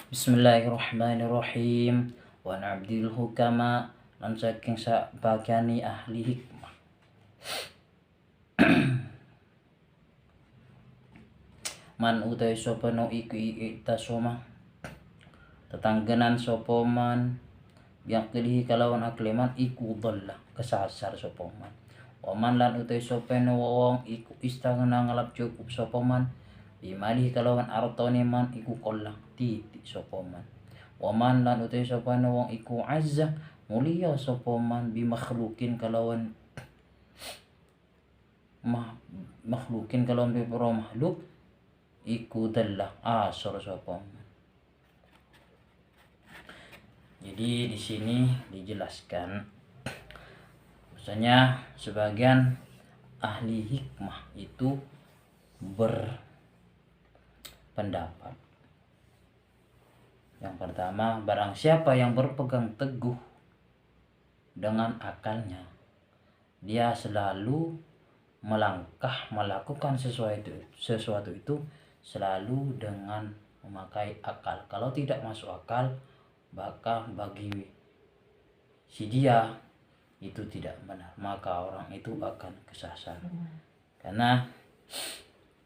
Bismillahirrahmanirrahim. Wa na'bdil hukama lan saking sabagani ahli hikmah. Man utai sapa no iku ita soma tetanggenan sapa man biaklihi kalawan akleman iku dhalla kesasar sapa man. Wa man lan utai sapa no wong iku istagna ngalap cukup sapa man bimalihi kalawan artone man iku kollah titik sapa man. Wa man lan utai sapa no wong iku azza mulia sapa man bi makhlukin kalawan pira makhluk iku dallah asor sapa man. Jadi di sini dijelaskan misalnya sebagian ahli hikmah itu berpendapat. Yang pertama, barang siapa yang berpegang teguh dengan akalnya, dia selalu melakukan sesuatu itu selalu dengan memakai akal. Kalau tidak masuk akal, maka bagi si dia itu tidak benar, maka orang itu akan kesasar. Karena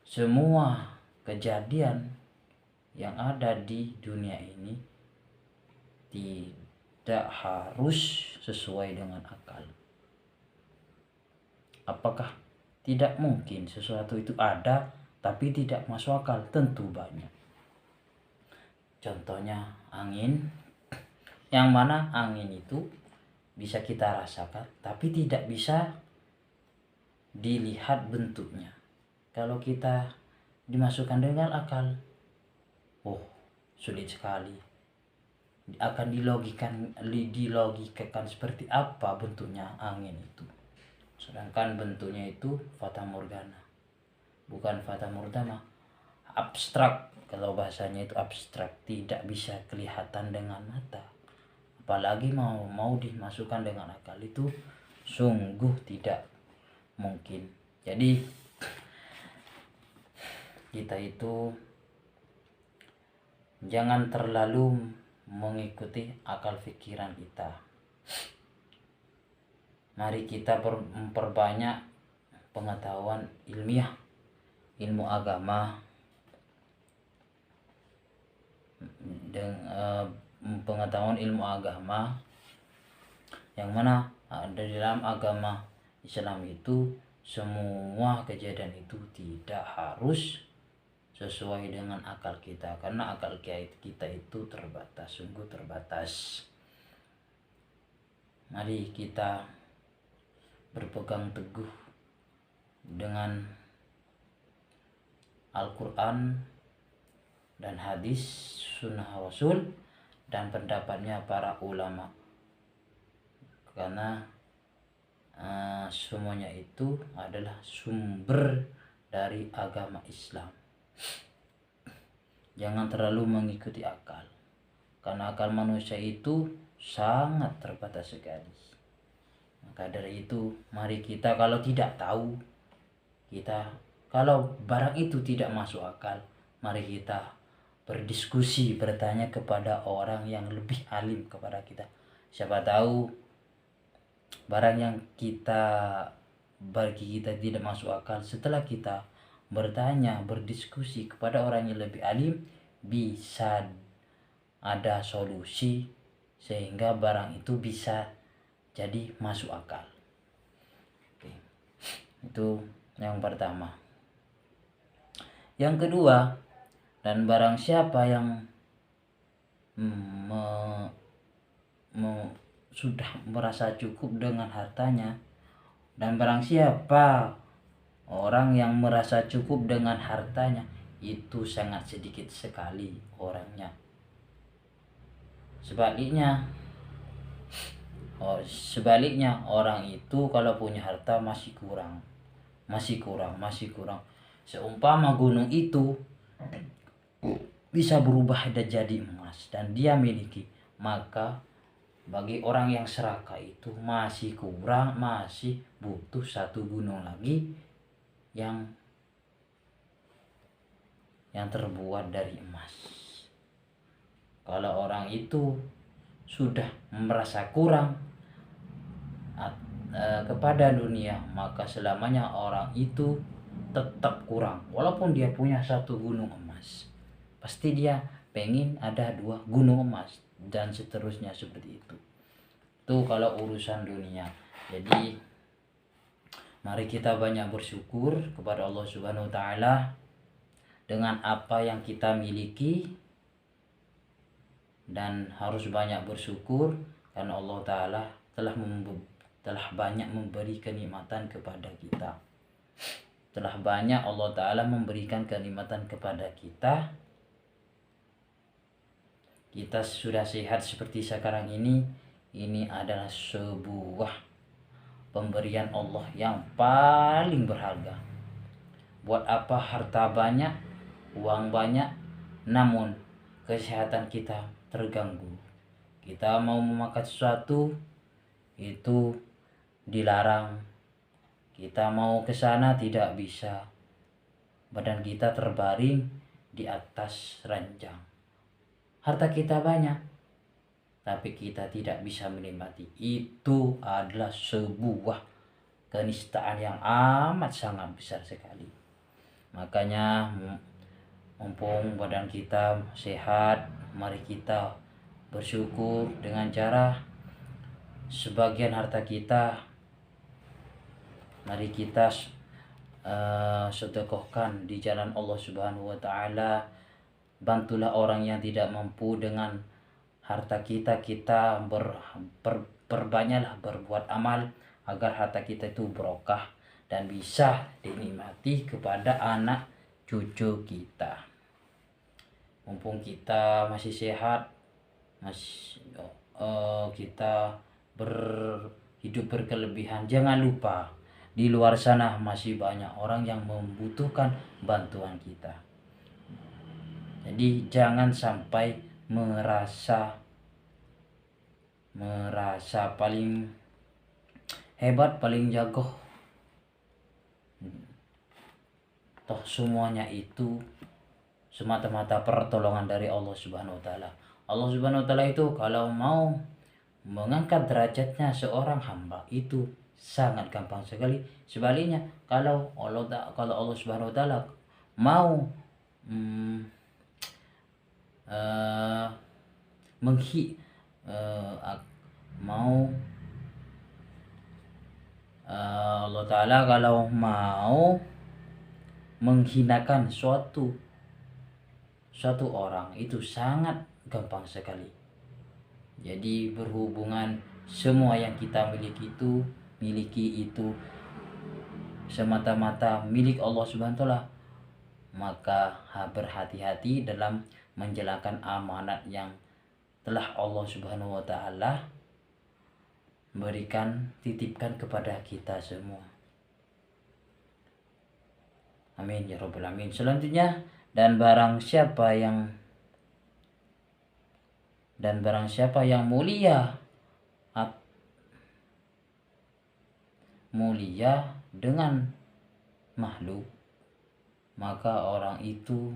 semua kejadian yang ada di dunia ini tidak harus sesuai dengan akal. Apakah tidak mungkin sesuatu itu ada tapi tidak masuk akal? Tentu banyak. Contohnya angin, yang mana angin itu bisa kita rasakan tapi tidak bisa dilihat bentuknya. Kalau kita dimasukkan dengan akal, sulit sekali akan dilogikakan seperti apa bentuknya angin itu. Sedangkan bentuknya itu fata morgana, bukan fata morgana, abstrak. Kalau bahasanya itu abstrak, tidak bisa kelihatan dengan mata, apalagi mau dimasukkan dengan akal, itu sungguh tidak mungkin. Jadi kita itu jangan terlalu mengikuti akal pikiran kita. Mari kita memperbanyak pengetahuan ilmiah, ilmu agama, pengetahuan ilmu agama yang mana di dalam agama Islam itu semua kejadian itu tidak harus sesuai dengan akal kita, karena akal kita itu terbatas, sungguh terbatas. Mari kita berpegang teguh dengan Al-Quran dan hadis sunnah Rasul dan pendapatnya para ulama, karena semuanya itu adalah sumber dari agama Islam. Jangan terlalu mengikuti akal, karena akal manusia itu sangat terbatas sekali. Maka dari itu mari kita, kalau tidak tahu, kalau barang itu tidak masuk akal, mari kita berdiskusi, bertanya kepada orang yang lebih alim kepada kita. Siapa tahu barang yang bagi kita tidak masuk akal, setelah kita bertanya, berdiskusi kepada orang yang lebih alim, bisa ada solusi sehingga barang itu bisa jadi masuk akal. Oke. Itu yang pertama. Yang kedua, dan barang siapa yang sudah merasa cukup dengan hartanya, dan barang siapa orang yang merasa cukup dengan hartanya, itu sangat sedikit sekali orangnya. Sebaliknya orang itu kalau punya harta masih kurang. Seumpama gunung itu bisa berubah jadi emas dan dia miliki, maka bagi orang yang serakah itu masih kurang, masih butuh satu gunung lagi yang terbuat dari emas. Kalau orang itu sudah merasa kurang kepada dunia, maka selamanya orang itu tetap kurang. Walaupun dia punya 1 gunung emas, pasti dia pengen ada 2 gunung emas, dan seterusnya seperti itu. Itu kalau urusan dunia. Jadi mari kita banyak bersyukur kepada Allah Subhanahu wa taala dengan apa yang kita miliki, dan harus banyak bersyukur karena Allah taala telah banyak memberi kenikmatan kepada kita. Telah banyak Allah taala memberikan kenikmatan kepada kita. Kita sudah sehat seperti sekarang ini adalah sebuah pemberian Allah yang paling berharga. Buat apa harta banyak, uang banyak, namun kesehatan kita terganggu. Kita mau memakan sesuatu itu dilarang. Kita mau ke sana tidak bisa. Badan kita terbaring di atas ranjang. Harta kita banyak, tapi kita tidak bisa menikmati. Itu adalah sebuah kenistaan yang amat sangat besar sekali. Makanya mumpung badan kita sehat, mari kita bersyukur dengan cara sebagian harta kita mari kita sedekahkan di jalan Allah Subhanahu wa taala. Bantulah orang yang tidak mampu dengan harta kita. Kita perbanyaklah berbuat amal agar harta kita itu barokah dan bisa dinikmati kepada anak cucu kita. Mumpung kita masih sehat, kita hidup berkelebihan, jangan lupa di luar sana masih banyak orang yang membutuhkan bantuan kita. Jadi jangan sampai merasa paling hebat, paling jago. Toh semuanya itu semata-mata pertolongan dari Allah Subhanahu wa taala. Allah Subhanahu wa taala itu kalau mau mengangkat derajatnya seorang hamba itu sangat gampang sekali. Sebaliknya, kalau Allah Subhanahu wa taala mau Allah taala kalau mau menghinakan suatu orang itu sangat gampang sekali. Jadi berhubungan semua yang kita miliki itu semata-mata milik Allah Subhanahu wa taala, maka berhati-hati dalam menjalankan amanat yang telah Allah Subhanahu wa taala titipkan kepada kita semua. Amin ya rabbal alamin. Selanjutnya, dan barang siapa yang mulia dengan makhluk, maka orang itu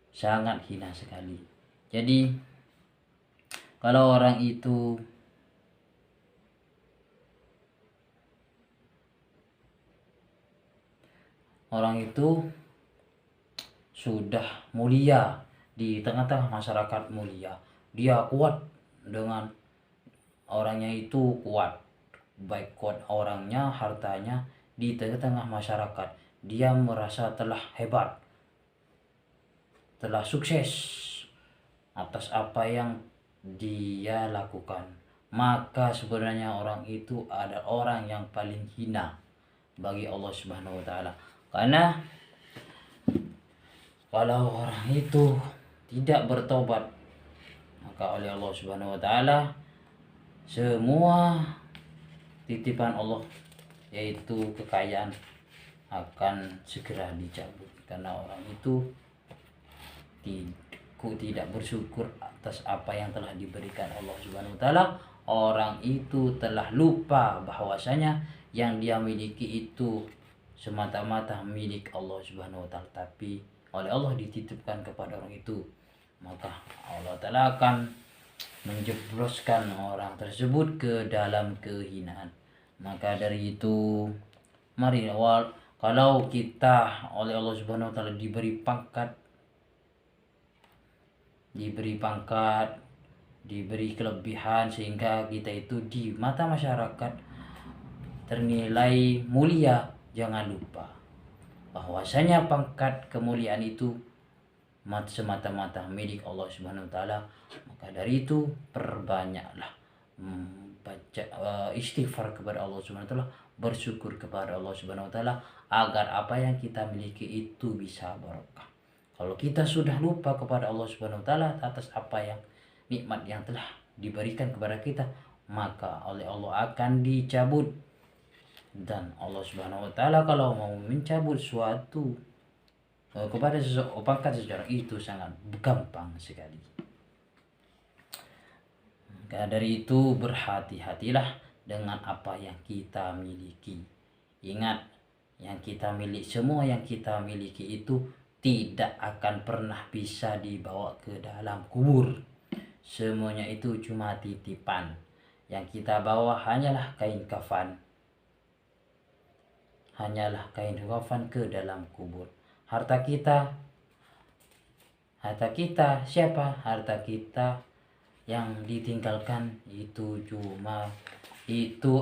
sangat hina sekali. Jadi kalau orang itu sudah mulia di tengah-tengah masyarakat mulia, dia kuat dengan orangnya itu kuat, baik kuat orangnya, hartanya, di tengah-tengah masyarakat dia merasa telah hebat, telah sukses atas apa yang dia lakukan, maka sebenarnya orang itu adalah orang yang paling hina bagi Allah Subhanahu wa taala. Karena kalau orang itu tidak bertobat, maka oleh Allah Subhanahu wa taala semua titipan Allah yaitu kekayaan akan segera dicabut, karena orang itu tidak bersyukur atas apa yang telah diberikan Allah Subhanahu wa taala. Orang itu telah lupa bahwasanya yang dia miliki itu semata-mata milik Allah Subhanahu wa taala, tapi oleh Allah dititipkan kepada orang itu. maka Allah Ta'ala akan menjebloskan orang tersebut ke dalam kehinaan. Maka dari itu, mari kalau kita oleh Allah Subhanahu wa Ta'ala diberi pangkat, diberi kelebihan, sehingga kita itu di mata masyarakat ternilai mulia, jangan lupa bahwasanya pangkat kemuliaan itu semata-mata milik Allah Subhanahu wa Ta'ala. Maka dari itu perbanyaklah baca istighfar kepada Allah Subhanahu wa Ta'ala, bersyukur kepada Allah Subhanahu wa Ta'ala, agar apa yang kita miliki itu bisa barokah. Kalau kita sudah lupa kepada Allah Subhanahu wa Ta'ala atas apa yang nikmat yang telah diberikan kepada kita, maka oleh Allah akan dicabut. Dan Allah Subhanahu wa Ta'ala kalau mau mencabut suatu kepada pangkat seseorang itu sangat gampang sekali. Maka dari itu berhati-hatilah dengan apa yang kita miliki. Ingat, yang kita miliki, semua yang kita miliki itu tidak akan pernah bisa dibawa ke dalam kubur. Semuanya itu cuma titipan. Yang kita bawa hanyalah kain kafan. Hanyalah kain kafan ke dalam kubur. Harta kita siapa? Harta kita yang ditinggalkan itu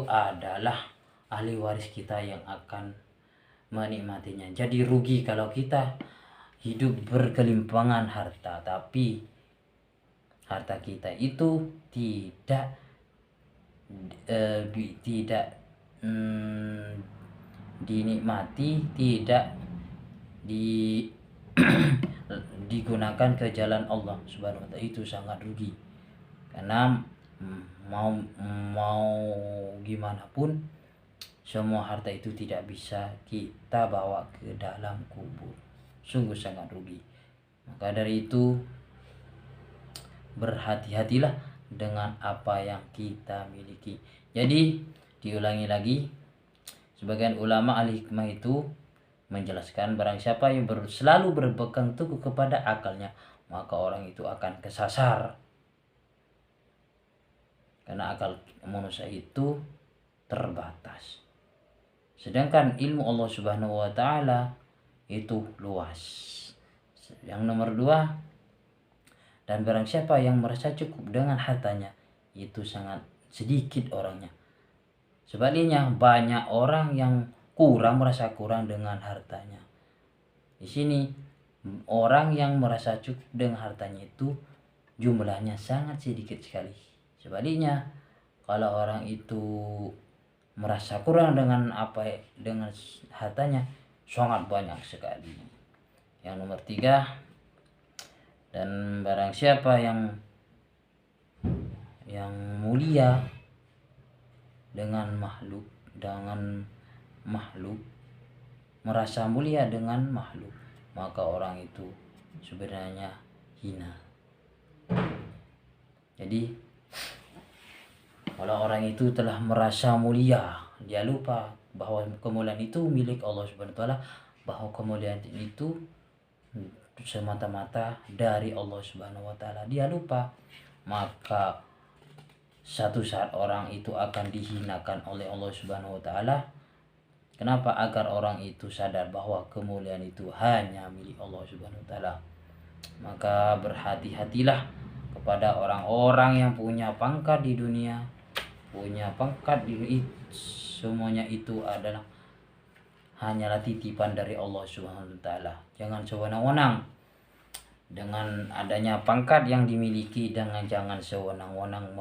adalah ahli waris kita yang akan menikmatinya. Jadi rugi kalau kita hidup berkelimpangan harta, tapi harta kita itu tidak dinikmati, tidak digunakan ke jalan Allah Subhanahu wa Ta'ala, itu sangat rugi. Karena mau gimana pun semua harta itu tidak bisa kita bawa ke dalam kubur, sungguh sangat rugi. Maka dari itu berhati-hatilah dengan apa yang kita miliki. Jadi diulangi lagi, sebagian ulama ahli hikmah itu menjelaskan barang siapa yang selalu berpegang teguh kepada akalnya, maka orang itu akan kesasar. Karena akal manusia itu terbatas. Sedangkan ilmu Allah Subhanahu wa Ta'ala itu luas. Yang nomor 2, dan barang siapa yang merasa cukup dengan hartanya, itu sangat sedikit orangnya. Sebaliknya banyak orang yang merasa kurang dengan hartanya. Di sini orang yang merasa cukup dengan hartanya itu jumlahnya sangat sedikit sekali. Sebaliknya kalau orang itu merasa kurang dengan hartanya, sangat banyak sekali. Yang nomor 3, dan barang siapa yang mulia dengan makhluk, merasa mulia dengan makhluk, maka orang itu sebenarnya hina. Jadi kalau orang itu telah merasa mulia, dia lupa bahwa kemuliaan itu milik Allah Subhanahu wa Ta'ala, bahwa kemuliaan itu semata-mata dari Allah Subhanahu wa Ta'ala, dia lupa, maka satu saat orang itu akan dihinakan oleh Allah Subhanahu wa Ta'ala. Kenapa? Agar orang itu sadar bahwa kemuliaan itu hanya milik Allah Subhanahu wa Ta'ala. Maka berhati-hatilah kepada orang-orang yang punya pangkat di dunia, semuanya itu adalah hanyalah titipan dari Allah Subhanahu wa Ta'ala. Jangan sewenang-wenang dengan adanya pangkat yang dimiliki, jangan sewenang-wenang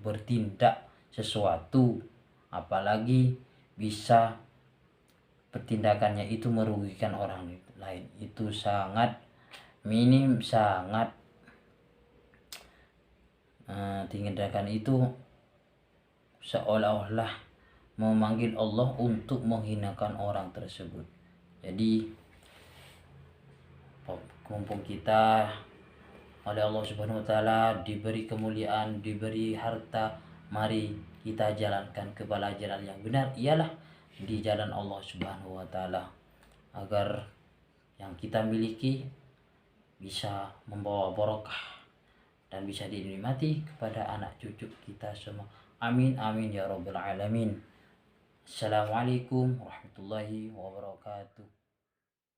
bertindak sesuatu, apalagi bisa pertindakannya itu merugikan orang lain. Itu sangat minim, sangat tindakan itu seolah-olah memanggil Allah untuk menghinakan orang tersebut. Jadi mumpung kita oleh Allah Subhanahu wa Ta'ala diberi kemuliaan, diberi harta, mari kita jalankan kepada jalan yang benar, ialah di jalan Allah Subhanahu wa Ta'ala, agar yang kita miliki bisa membawa barokah dan bisa dinikmati kepada anak cucu kita semua. Amin amin ya rabbal alamin. Assalamualaikum warahmatullahi wabarakatuh.